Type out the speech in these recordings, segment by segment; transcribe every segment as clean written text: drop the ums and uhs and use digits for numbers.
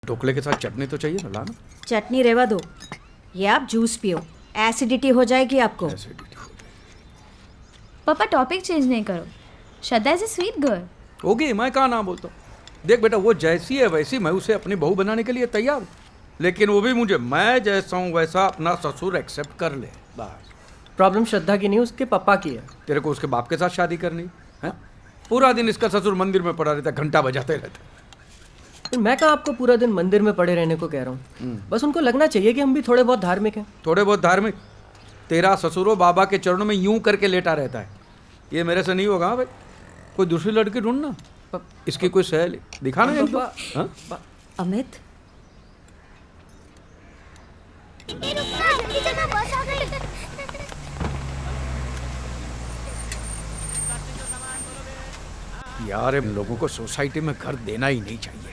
ढोकले के साथ चटनी तो चाहिए ना, लाना। चटनी रेवा दो, ये आप जूस पियो, एसिडिटी हो जाएगी आपको। एसिडिटी हो पापा टॉपिक चेंज नहीं करो। श्रद्धा इज ए स्वीट गर्ल। होगी, मैं कहाँ ना बोलता हूँ। देख बेटा, वो जैसी है वैसी मैं उसे अपनी बहू बनाने के लिए तैयार हूँ, लेकिन वो भी मुझे मैं जैसा हूँ वैसा अपना ससुर एक्सेप्ट कर ले, बस। प्रॉब्लम श्रद्धा की नहीं, उसके पापा की है। तेरे को उसके बाप के साथ शादी करनी है? पूरा दिन इसका ससुर मंदिर में पड़ा रहता है, घंटा बजाते रहता है। मैं कहाँ आपको पूरा दिन मंदिर में पड़े रहने को कह रहा हूँ, बस उनको लगना चाहिए कि हम भी थोड़े बहुत धार्मिक हैं। थोड़े बहुत धार्मिक? तेरा ससुरो बाबा के चरणों में यूं करके लेटा रहता है, ये मेरे से नहीं होगा। हाँ भाई, कोई दूसरी लड़की ढूंढना, इसकी कोई सहेली दिखाना है। अमित, यार इन लोगों को सोसाइटी में घर देना ही नहीं चाहिए।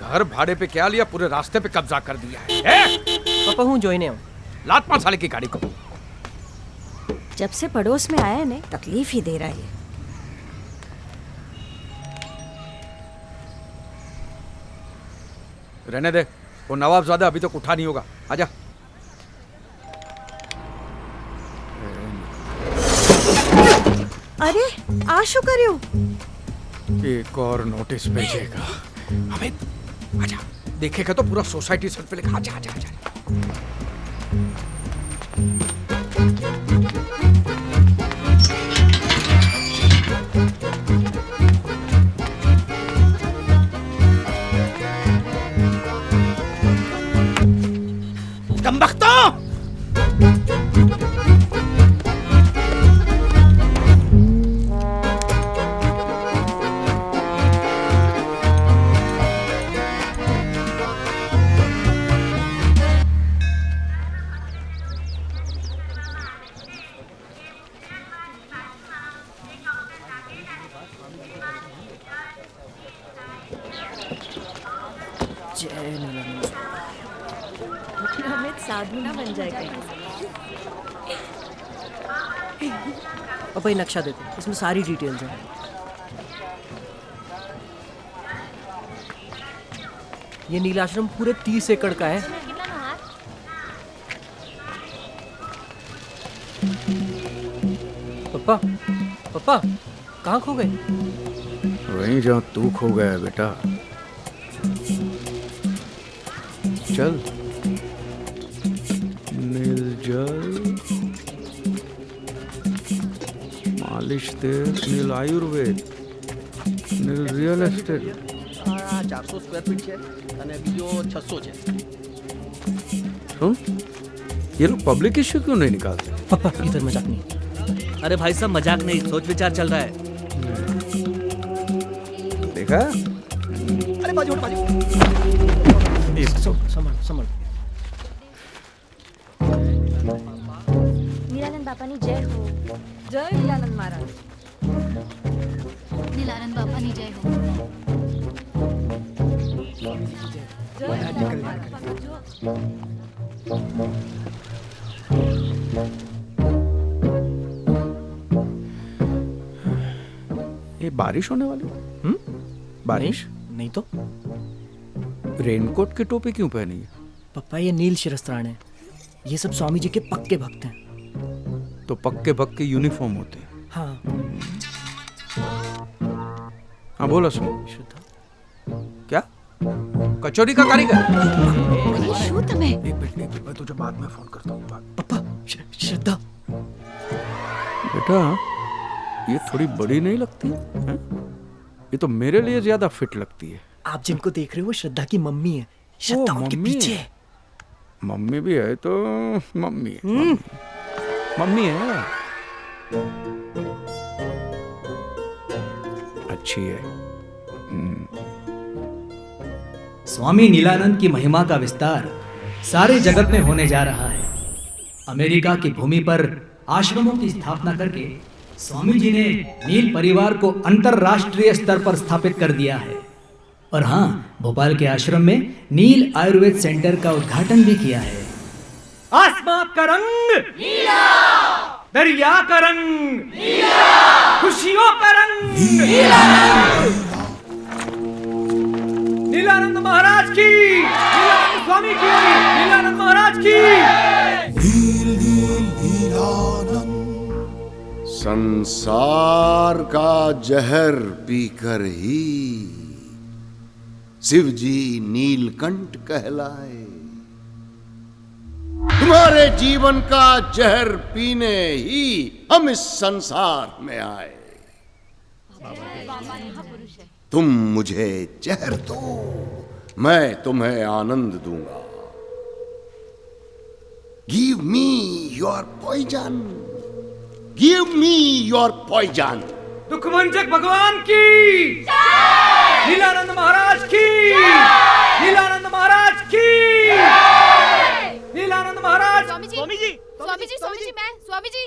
घर भाड़े पे क्या लिया, पूरे रास्ते पे कब्जा कर दिया है। पापा हूँ जोइने हूँ। लात मार साले की गाड़ी को। जब से पड़ोस में आया ने तकलीफ ही दे रहा है। रहने दे, वो नवाबजादा अभी तक उठा नहीं होगा। आजा। अरे आशु करियो, एक और नोटिस भेजेगा। अमित आजा, देखेगा तो पूरा सोसाइटी सर पे लिखा। आजा आजा आजा। कमबख्तो! अमित साधु ना बन जाएगा। पापा ये नक्शा देखो, इसमें सारी डिटेल्स हैं। ये नीलाश्रम पूरे 30 एकड़ का है। पापा पापा कहाँ खो गए? वहीं जहाँ तू खो गया बेटा। चल। नीलजल, मालिश तेल, नील आयुर्वेद, नील रियल एस्टेट। 400 સ્ક્વેર ફીટ છે અને બીજો 600 છે। सुन, ये लोग पब्लिक इश्यू क्यों नहीं निकालते? पापा इधर मजाक नहीं। अरे भाई साहब मजाक नहीं, सोच विचार चल रहा है। देखा? अरे बाजू हटो, बाजू। संभाल संभाल। नीलानंद बापानी जय हो। जय नीलानंद महाराज। नीलानंद बापानी जय हो। ये बारिश होने वाली? बारिश नहीं तो रेनकोट की टोपी क्यों पहनी है? पापा ये नील शिरस्त्राण है, ये सब स्वामी जी के पक्के भक्त हैं। तो पक्के पक्के यूनिफॉर्म होते हैं। हाँ हाँ बोलो सुन। श्रद्धा क्या? कचौरी का कारीगर? શું તમે? एक मिनट मैं तुझे बाद में फोन करता हूँ। पापा श्रद्धा बेटा ये थोड़ी बड़ी नहीं लगती है? ये तो मेरे लिए ज्यादा फिट लगती है। आप जिनको देख रहे हो वो श्रद्धा की मम्मी है। श्रद्धा उनके मम्मी पीछे है। है। मम्मी भी है तो मम्मी है। मम्मी है, अच्छी है। स्वामी नीलानंद की महिमा का विस्तार सारे जगत में होने जा रहा है। अमेरिका की भूमि पर आश्रमों की स्थापना करके स्वामी जी ने नील परिवार को अंतरराष्ट्रीय स्तर पर स्थापित कर दिया है। और हाँ, भोपाल के आश्रम में नील आयुर्वेद सेंटर का उद्घाटन भी किया है। आसमां का रंग नीला, दरिया का रंग नीला, खुशियों का रंग नीला। नीलानंद महाराज की, नीलानंद स्वामी की, नीलानंद महाराज की। संसार का जहर पीकर ही शिव जी नीलकंठ कहलाए। तुम्हारे जीवन का जहर पीने ही हम इस संसार में आए। तुम मुझे जहर दो, मैं तुम्हें आनंद दूंगा। Give me your poison, give me your poison. दुखमंचक भगवान की, नीलानंद महाराज की, नीलानंद महाराज की, नीलानंद महाराज। स्वामी जी, स्वामी जी, स्वामी जी, स्वामी जी, मैं स्वामी जी।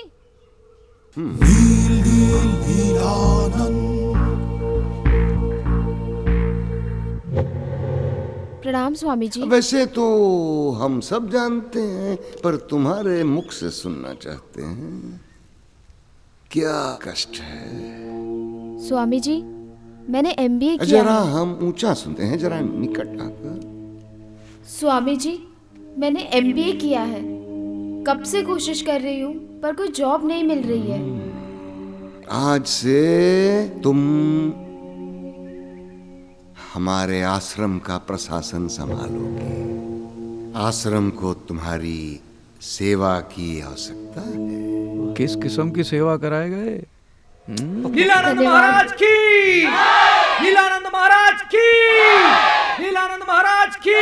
प्रणाम स्वामी जी। वैसे तो हम सब जानते हैं, पर तुम्हारे मुख से सुनना चाहते हैं। क्या कष्ट है? स्वामी जी, मैंने MBA किया जरा है। हम ऊंचा सुनते हैं, जरा निकट आकर। स्वामी जी, मैंने MBA किया है। कब से कोशिश कर रही हूँ पर कोई जॉब नहीं मिल रही है। आज से तुम हमारे आश्रम का प्रशासन संभालोगे। आश्रम को तुम्हारी सेवा की आवश्यकता है। किस किस्म की सेवा कराए गए? नीलानंद महाराज की, नीलानंद महाराज की, नीलानंद महाराज की।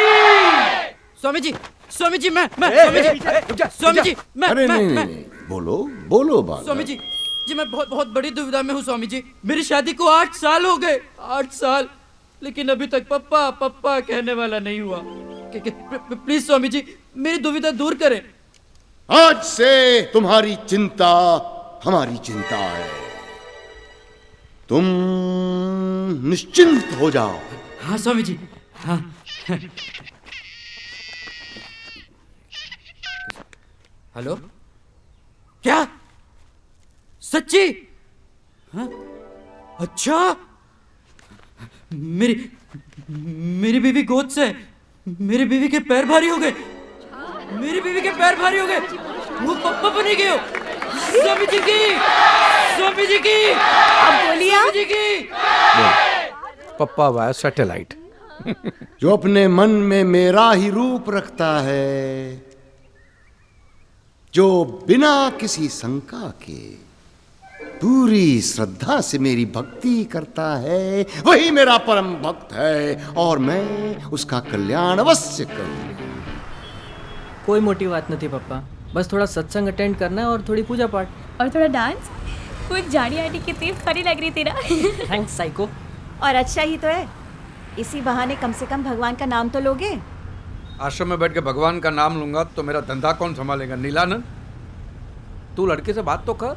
स्वामी जी, स्वामी जी, मैं स्वामी जी, स्वामी जी, मैं अरे मैं नहीं, मैं नहीं, बोलो बोलो बालक। स्वामी जी, जी मैं बहुत बहुत बड़ी दुविधा में हूँ स्वामी जी। मेरी शादी को 8 साल हो गए, 8 साल, लेकिन अभी तक पप्पा पप्पा कहने वाला नहीं हुआ। प्लीज स्वामी जी, मेरी दुविधा दूर करें। आज से तुम्हारी चिंता हमारी चिंता है। तुम निश्चिंत हो जाओ। हाँ स्वामी जी, हाँ। हेलो, क्या सच्ची? हाँ? अच्छा, मेरी बीवी गोद से, मेरी बीवी के पैर भारी हो गए, मेरी बीवी के पैर भारी हो गए, वो पप्पा बनी गए हो। स्वामी जी की, स्वामी जी की, अब बोलिए आप। स्वामी जी की। पप्पा वाया सैटेलाइट। जो अपने मन में मेरा ही रूप रखता है, जो बिना किसी शंका के पूरी श्रद्धा से मेरी भक्ति करता है, वही मेरा परम भक्त है और मैं उसका कल्याण अवश्य करूंगा। कोई मोटी बात नहीं थी पापा, बस थोड़ा सत्संग अटेंड करना है और थोड़ी पूजा पाठ और थोड़ा डांस। कुछ जाड़ी आटी कितनी फनी लग रही थी ना। Thanks psycho. और अच्छा ही तो है, इसी बहाने कम से कम भगवान का नाम तो लोगे। आश्रम में बैठ के भगवान का नाम लूंगा तो मेरा धंधा कौन संभालेगा? नीलानंद, तू लड़के से बात तो कर।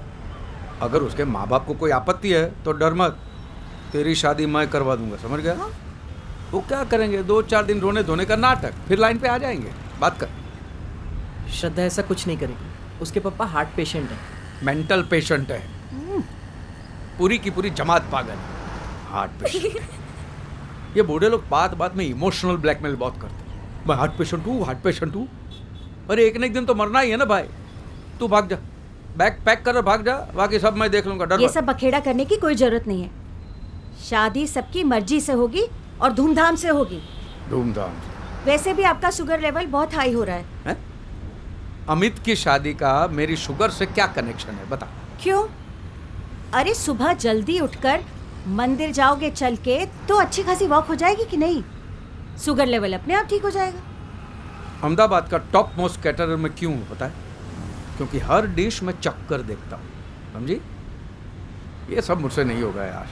अगर उसके माँ बाप को कोई आपत्ति है तो डर मत, तेरी शादी मैं करवा दूंगा, समझ गया? वो क्या करेंगे, 2-4 दिन रोने धोने का नाटक, फिर लाइन पे आ जाएंगे। बात कर। श्रद्धा ऐसा कुछ नहीं करेगी, उसके पापा हार्ट पेशेंट है। मेंटल पेशेंट है, पूरी की पूरी जमात पागल, हार्ट पेशेंट। ये बूढ़े लोग बात बात में इमोशनल ब्लैकमेल बहुत करते हैं। मैं हार्ट पेशेंट हूँ, हार्ट पेशेंट हूँ। अरे एक न एक दिन तो मरना ही है ना भाई। तू भाग जा, बैग पैक कर भाग जा, बाकी सब मैं देख लूंगा। डर ये मत। सब बखेड़ा करने की कोई जरूरत नहीं है। शादी सबकी मर्जी से होगी और धूमधाम से होगी। धूमधाम से। वैसे भी आपका शुगर लेवल बहुत हाई हो रहा है। हैं? अमित की शादी का मेरी शुगर से क्या कनेक्शन है, बता। क्यों? अरे सुबह जल्दी उठकर मंदिर जाओगे चल के तो अच्छी खासी वॉक हो जाएगी कि नहीं? शुगर लेवल अपने आप ठीक हो जाएगा। अहमदाबाद का टॉप मोस्ट कैटरर में क्यों हूं पता है? क्योंकि हर डिश में चख कर देखता हूँ, समझी? ये सब मुझसे नहीं होगा यार।